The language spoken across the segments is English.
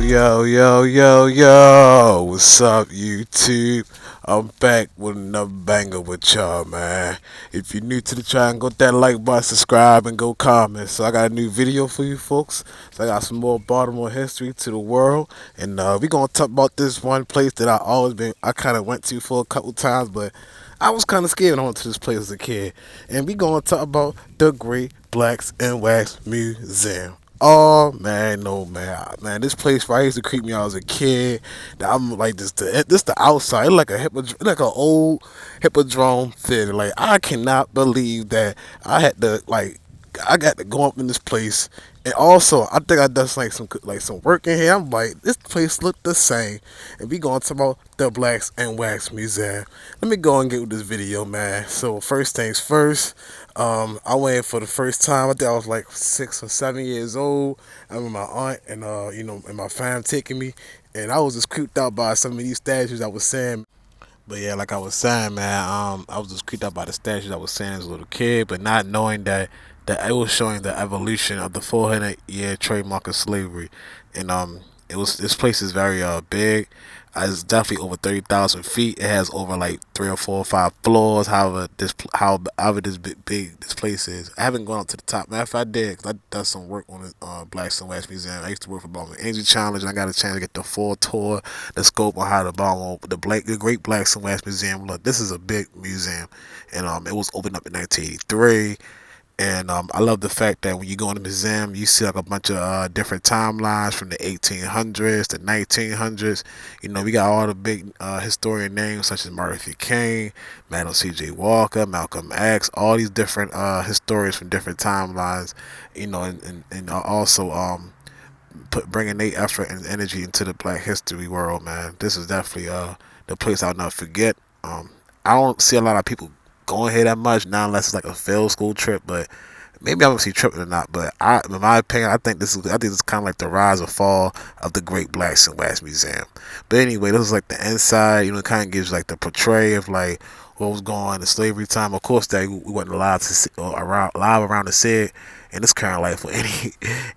Yo, what's up, YouTube? I'm back with another banger with y'all, man. If you're new to the channel, go that like button, subscribe, and go comment. So, I got a new video for you folks. So, I got some more Baltimore history to the world. And we going to talk about this one place that I kind of went to for a couple times, but I was kind of scared when I went to this place as a kid. And we going to talk about the Great Blacks and Wax Museum. Oh man, no man, this place right used to creep me out as a kid. I'm like this the outside, it like a like an old hippodrome theater. Like I cannot believe that I got to go up in this place, and also I think I done some work in here. I'm like, this place look the same, and we going to talk about the Blacks and Wax Museum. Let me go and get with this video, man. So first things first, I went for the first time. I think I was like 6 or 7 years old. I remember my aunt and and my fam taking me, and I was just creeped out by some of these statues I was saying. But yeah, like I was saying, man, I was just creeped out by the statues I was saying as a little kid, but not knowing that it was showing the evolution of the 400-year trademark of slavery, and this place is very big. It's definitely over 30,000 feet. It has over like 3 or 4 or 5 floors. However this big this place is. I haven't gone up to the top. Matter of fact, I did, 'cause I done some work on the Blacks and Wax Museum. I used to work for Baltimore Energy Challenge, and I got a chance to get the full tour, the scope on how the Great Blacks and Wax Museum look. This is a big museum, and it was opened up in 1983. And I love the fact that when you go in the museum, you see like a bunch of different timelines from the 1800s to 1900s. We got all the big historian names such as Martin Luther King, Madam C.J. Walker, Malcolm X, all these different historians from different timelines. And also bringing their effort and energy into the Black history world, man. This is definitely the place I'll never forget. I don't see a lot of people going here that much now, unless it's like a field school trip. But maybe I'm gonna see tripping or not. But in my opinion, I think it's kind of like the rise or fall of the Great Blacks and Wax Museum. But anyway, this is like the inside. It kind of gives like the portray of like what was going on in slavery time. Of course, that we wasn't allowed to see, or live around to see it in this current life or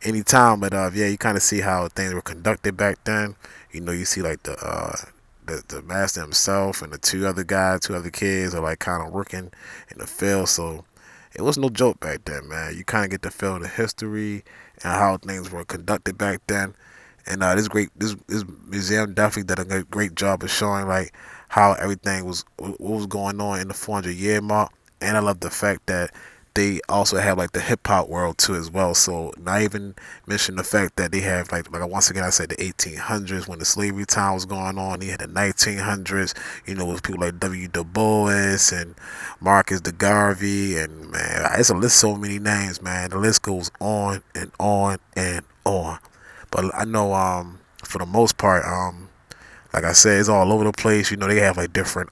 any time. But yeah, you kind of see how things were conducted back then. You see like the master himself and the two other kids are like kind of working in the field. So it was no joke back then, man. You kind of get to feel the history and how things were conducted back then. And this museum definitely did a great job of showing like how everything what was going on in the 400-year mark. And I love the fact that they also have like the hip hop world too as well. So not even mention the fact that they have like once again I said the 1800s when the slavery time was going on. They had the 1900s, with people like W. Du Bois and Marcus de Garvey, and man, it's a list, so many names, man. The list goes on and on and on. But I know for the most part, like I said, it's all over the place. They have like different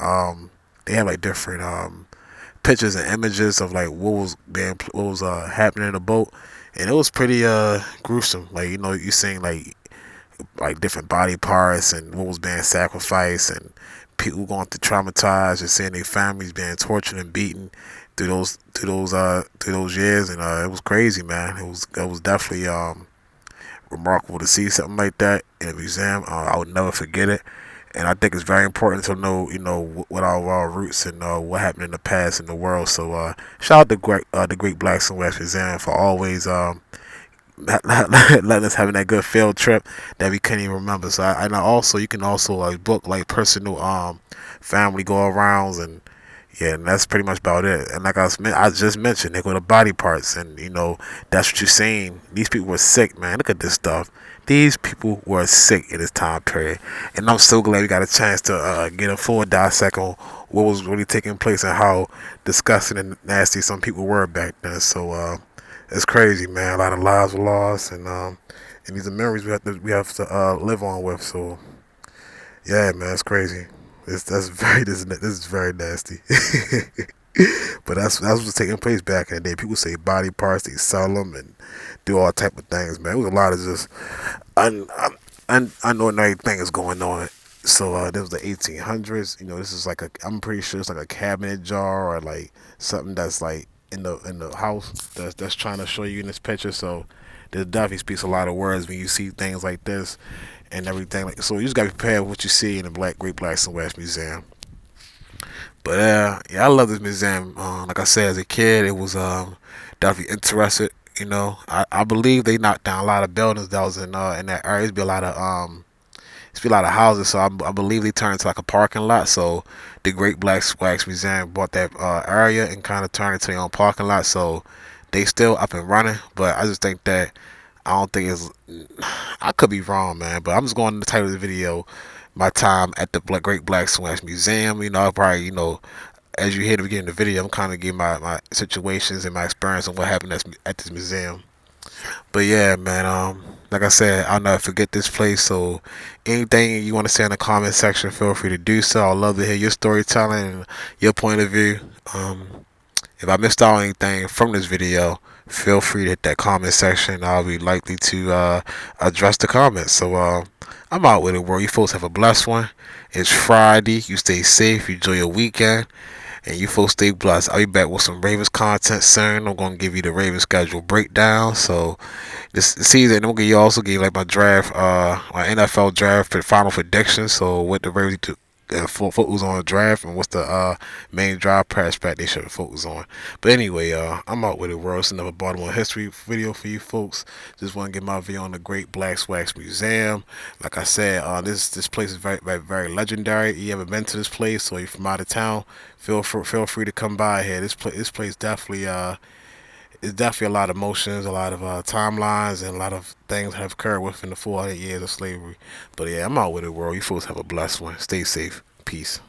pictures and images of like what was happening in the boat, and it was pretty gruesome. Like you seeing like different body parts and what was being sacrificed, and people going through traumatized and seeing their families being tortured and beaten through those years, and it was crazy, man. It was definitely remarkable to see something like that in a museum. I would never forget it. And I think it's very important to know, what our roots and what happened in the past in the world. So shout out to the Great Blacks and Wax Museum for always letting us having that good field trip that we couldn't even remember. So I know also you can also like book like personal family go arounds, and yeah, and that's pretty much about it. And like I just mentioned, they go to body parts, and that's what you're seeing. These people were sick, man. Look at this stuff. These people were sick in this time period, and I'm so glad we got a chance to get a full dissect on what was really taking place and how disgusting and nasty some people were back then. So it's crazy, man. A lot of lives were lost, and these are memories we have to live on with. So yeah, man, it's crazy. This is very nasty. But that's what's taking place back in the day. People say body parts, they sell them and do all type of things, man. It was a lot of just unordinary things going on. So this was the 1800s. This is I'm pretty sure it's like a cabinet jar or like something that's like in the house that's trying to show you in this picture. So this definitely speaks a lot of words when you see things like this and everything. Like, so you just gotta be prepared with what you see in the Great Blacks and West Museum. But yeah, I love this museum. Like I said, as a kid, it was definitely interested. I believe they knocked down a lot of buildings that was in that area. It'd be a lot of it's be a lot of houses, so I believe they turned into like a parking lot. So the Great Black Wax Museum bought that area and kind of turned it to their own parking lot. So they still up and running, but I just think that I don't think it's. I could be wrong, man, but I'm just going to the title of the video. My time at the Great Black Wax Museum. I probably as you hear the beginning of the video, I'm kind of giving my situations and my experience and what happened at this museum. But yeah, man. Like I said, I'll never forget this place. So, anything you want to say in the comment section, feel free to do so. I'd love to hear your storytelling and your point of view. If I missed out on anything from this video, feel free to hit that comment section. I'll be likely to address the comments. So, I'm out with it, world. You folks have a blessed one. It's Friday. You stay safe. You enjoy your weekend. And you folks stay blessed. I'll be back with some Ravens content soon. I'm going to give you the Ravens schedule breakdown. So this season, I'm going to also give you like my draft, my NFL draft for final predictions. So what the Ravens to focus on the draft and what's the main draft prospect they should focus on. But anyway, I'm out with it, world. It's another Baltimore history video for you folks. Just want to get my view on the Great Black Wax Museum. Like I said, this place is very legendary. You ever been to this place or you're from out of town? Feel free to come by here. This place definitely it's definitely a lot of emotions, a lot of timelines, and a lot of things have occurred within the 400 years of slavery. But yeah, I'm out with it, world. You folks have a blessed one. Stay safe. Peace.